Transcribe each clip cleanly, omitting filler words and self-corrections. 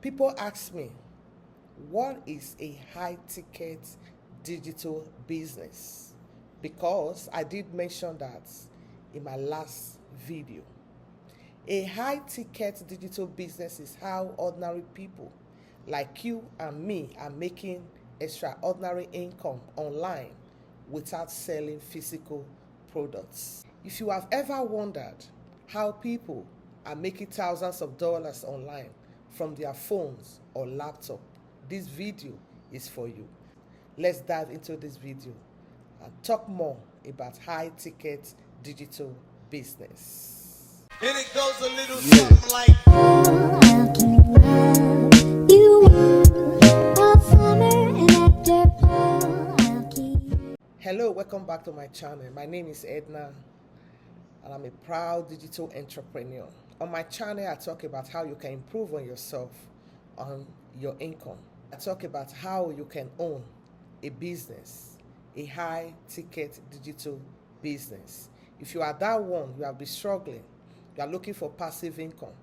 People ask me, what is a high ticket digital business? Because I did mention that in my last video. A high ticket digital business is how ordinary people like you and me are making extraordinary income online without selling physical products. If you have ever wondered how people are making thousands of dollars online from their phones or laptop, this video is for you. Let's dive into this video and talk more about high ticket digital business. And it goes a little something like, I'll keep love. You want a summer and after fall, I'll keep. Hello, welcome back to my channel. My name is Edna and I'm a proud digital entrepreneur. On my channel, I talk about how you can improve on yourself, on your income. I talk about how you can own a business, a high ticket digital business. If you are that one, you have been struggling, you are looking for passive income.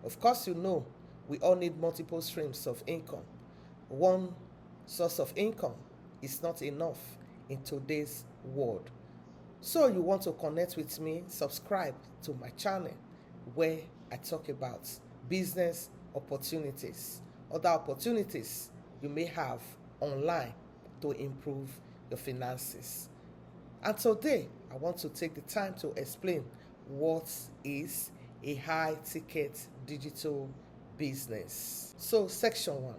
Of course, you know we all need multiple streams of income. One source of income is not enough in today's world. So you want to connect with me, subscribe to my channel where I talk about business opportunities, other opportunities you may have online to improve your finances. And today, I want to take the time to explain what is a high ticket digital business. So section 1,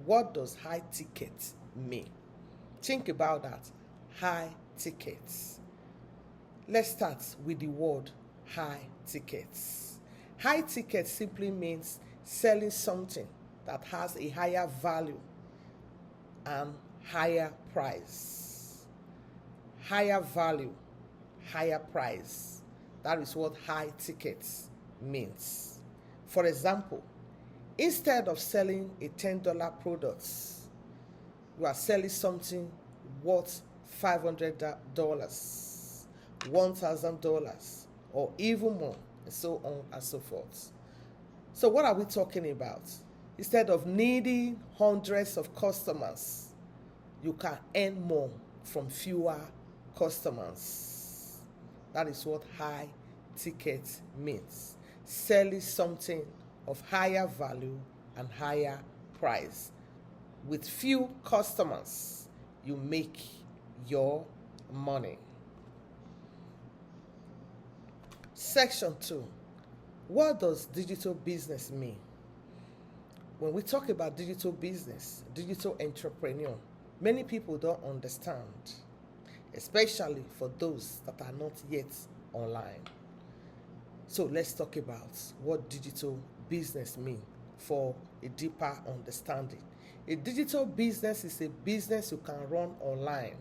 what does high ticket mean? Think about that, high tickets. Let's start with the word high tickets. High ticket simply means selling something that has a higher value and higher price. Higher value, higher price. That is what high tickets means. For example, instead of selling a $10 product, you are selling something worth $500, $1,000, or even more, and so on and so forth. So what are we talking about? Instead of needing hundreds of customers, you can earn more from fewer customers. That is what high ticket means. Selling something of higher value and higher price. With few customers, you make your money. Section 2. What does digital business mean? When we talk about digital business, digital entrepreneur, many people don't understand, especially for those that are not yet online. So let's talk about what digital business means for a deeper understanding. A digital business is a business you can run online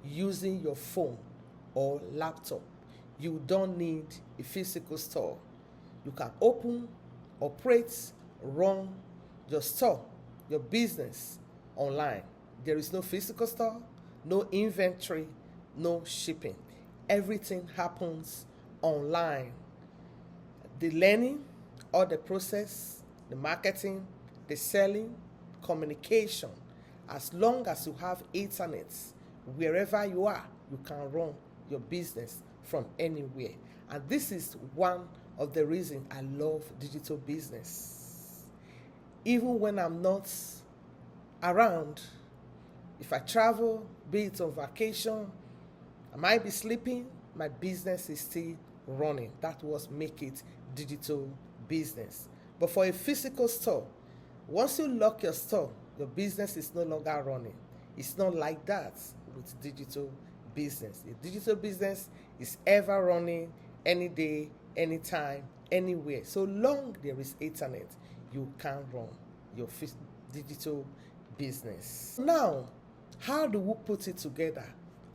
using your phone or laptop. You don't need a physical store. You can open, operate, run your store, your business online. There is no physical store, no inventory, no shipping. Everything happens online. The learning, all the process, the marketing, the selling, communication. As long as you have internet, wherever you are, you can run your business from anywhere. And this is one of the reasons I love digital business. Even when I'm not around, if I travel, be it on vacation, I might be sleeping, my business is still running. That was make it digital business. But for a physical store, once you lock your store, your business is no longer running. It's not like that with digital business. A digital business is ever running, any day, anytime, anywhere. So long there is internet, you can run your digital business. Now, how do we put it together?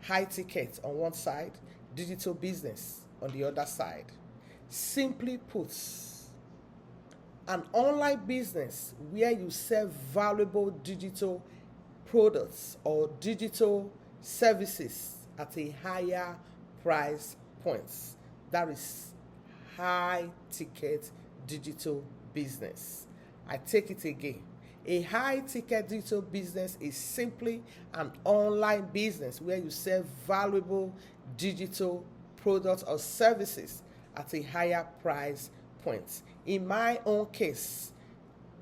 High ticket on one side, digital business on the other side. Simply put, an online business where you sell valuable digital products or digital services at a higher price points. That is high ticket digital business. I take it again. A high-ticket digital business is simply an online business where you sell valuable digital products or services at a higher price point. In my own case,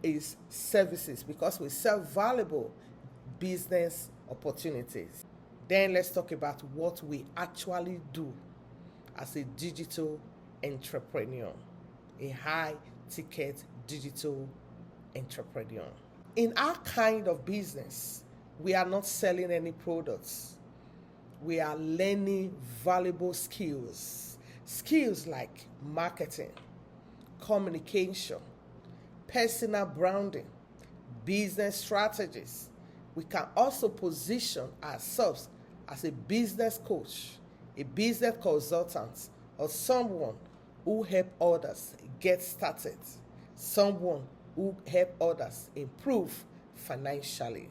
is services, because we sell valuable business opportunities. Then let's talk about what we actually do as a digital entrepreneur, a high-ticket digital entrepreneur. In our kind of business, we are not selling any products. We are learning valuable skills. Skills like marketing, communication, personal branding, business strategies. We can also position ourselves as a business coach, a business consultant, or someone who help others get started, someone who help others improve financially,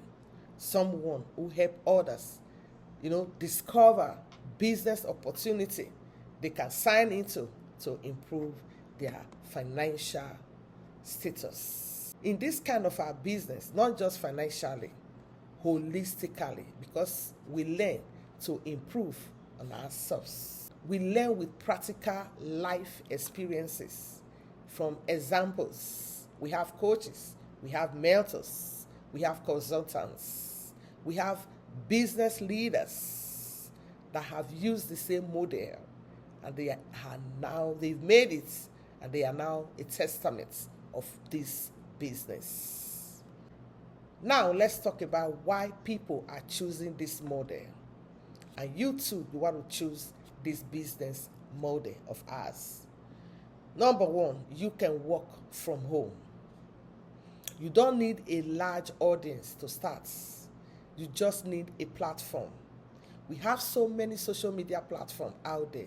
someone who help others, discover business opportunity they can sign into to improve their financial status. In this kind of our business, not just financially, holistically, because we learn to improve on ourselves. We learn with practical life experiences from examples. We have coaches, we have mentors, we have consultants, we have business leaders that have used the same model, and they've made it, and they are now a testament of this business. Now let's talk about why people are choosing this model. And you too, you want to choose this business model of ours. Number one, you can work from home. You don't need a large audience to start. You just need a platform. We have so many social media platforms out there.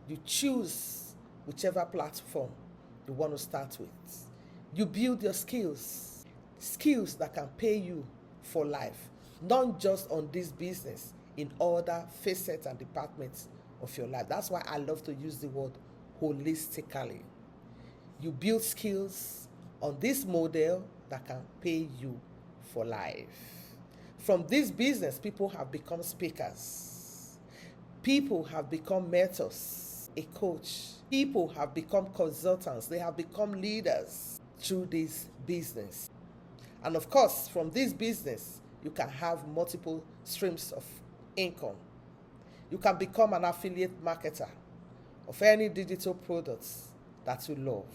You choose whichever platform you want to start with. You build your skills that can pay you for life, not just on this business, in other facets and departments of your life. That's why I love to use the word holistically. You build skills on this model that can pay you for life. From this business, people have become speakers. People have become mentors, a coach. People have become consultants. They have become leaders through this business. And of course, from this business, you can have multiple streams of income. You can become an affiliate marketer of any digital products that you love.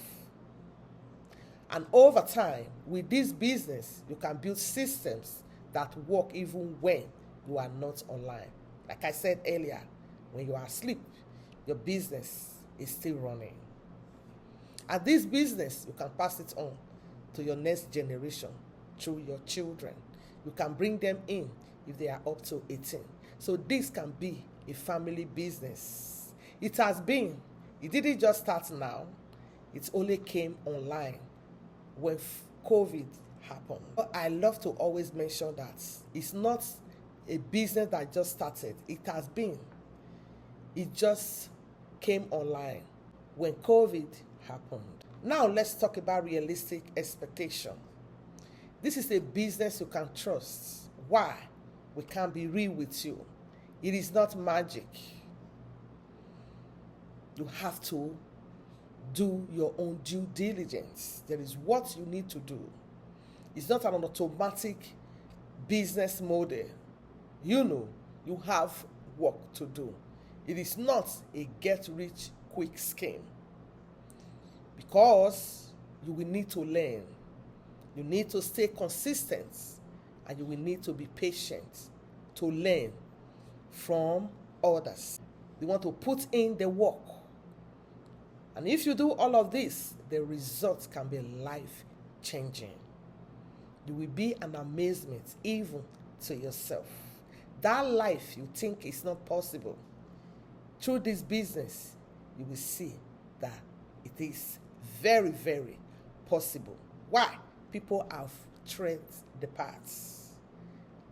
And over time, with this business, you can build systems that work even when you are not online. Like I said earlier, when you are asleep, your business is still running. And this business, you can pass it on to your next generation through your children. You can bring them in if they are up to 18. So this can be a family business. It has been. It didn't just start now. It only came online when COVID happened. I love to always mention that it's not a business that just started. It has been. It just came online when COVID happened. Now let's talk about realistic expectation. This is a business you can trust. Why? We can be real with you. It is not magic. You have to do your own due diligence. There is what you need to do. It's not an automatic business model. You have work to do. It is not a get-rich-quick scheme, because you will need to learn. You need to stay consistent, and you will need to be patient to learn from others. You want to put in the work. And if you do all of this, the results can be life-changing. You will be an amazement even to yourself. That life you think is not possible, through this business, you will see that it is very, very possible. Why? People have tread the paths.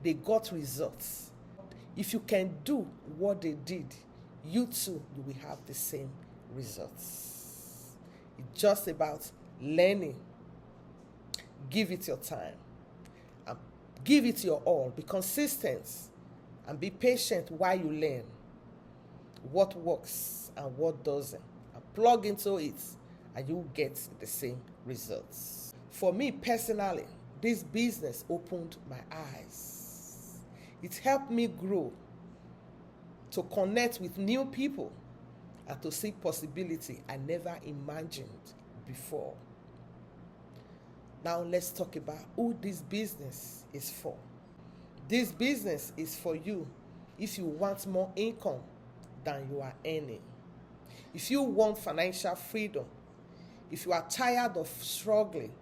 They got results. If you can do what they did, you too, you will have the same results. It's just about learning, Give it your time. And give it your all. Be consistent and be patient while you learn what works and what doesn't. And plug into it and you get the same results. For me personally, this business opened my eyes. It helped me grow, to connect with new people, and to see possibility I never imagined before. Now let's talk about who this business is for. This business is for you if you want more income than you are earning. If you want financial freedom, if you are tired of struggling,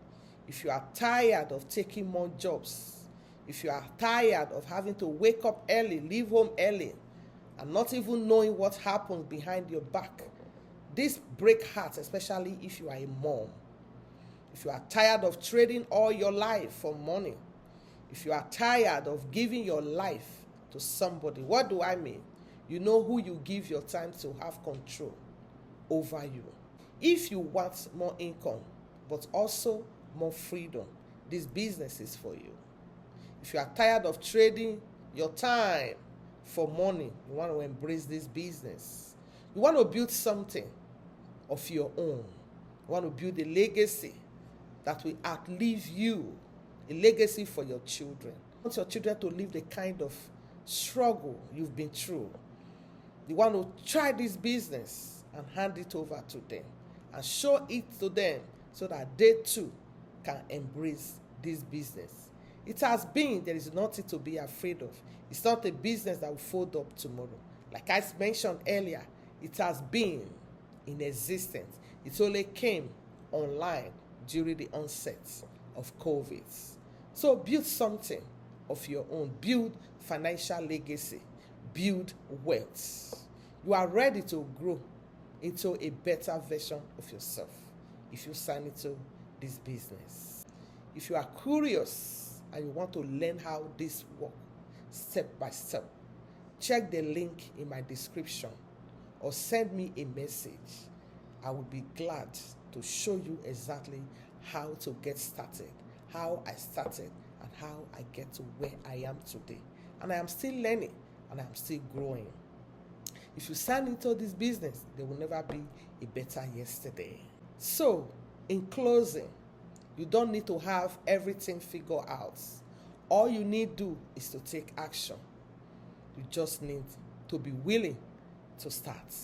if you are tired of taking more jobs, if you are tired of having to wake up early, leave home early, and not even knowing what happens behind your back. This breaks hearts, especially if you are a mom. If you are tired of trading all your life for money, if you are tired of giving your life to somebody, what do I mean? You know who you give your time to have control over you. If you want more income, but also more freedom, this business is for you. If you are tired of trading your time for money, you want to embrace this business. You want to build something of your own. You want to build a legacy that will outlive you, a legacy for your children. You want your children to live the kind of struggle you've been through. You want to try this business and hand it over to them and show it to them so that they too can embrace this business. It has been, there is nothing to be afraid of. It's not a business that will fold up tomorrow. Like I mentioned earlier, it has been in existence. It only came online during the onset of COVID. So build something of your own. Build financial legacy. Build wealth. You are ready to grow into a better version of yourself if you sign into this business. If you are curious and you want to learn how this works step by step, check the link in my description or send me a message. I will be glad to show you exactly how to get started, how I started, and how I get to where I am today. And I am still learning and I am still growing. If you sign into this business, there will never be a better yesterday. So, in closing, you don't need to have everything figured out. All you need to do is to take action. You just need to be willing to start.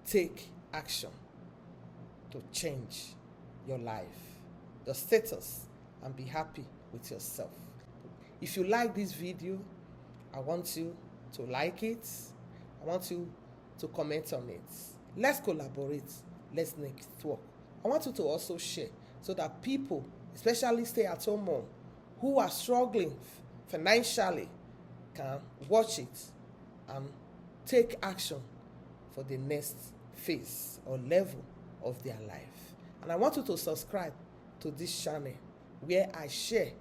Take action to change your life, your status, and be happy with yourself. If you like this video, I want you to like it. I want you to comment on it. Let's collaborate. Let's make it work. I want you to also share so that people, especially stay-at-home moms who are struggling financially, can watch it and take action for the next phase or level of their life. And I want you to subscribe to this channel where I share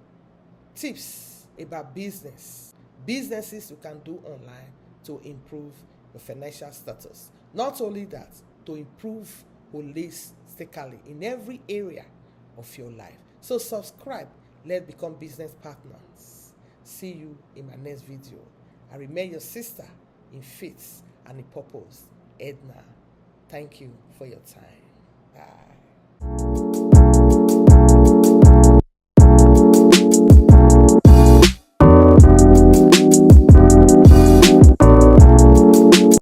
tips about businesses you can do online to improve your financial status. Not only that, to improve holistically in every area of your life. So subscribe. Let's become business partners. See you in my next video. I remain your sister in faith and in purpose, Edna. Thank you for your time. Bye.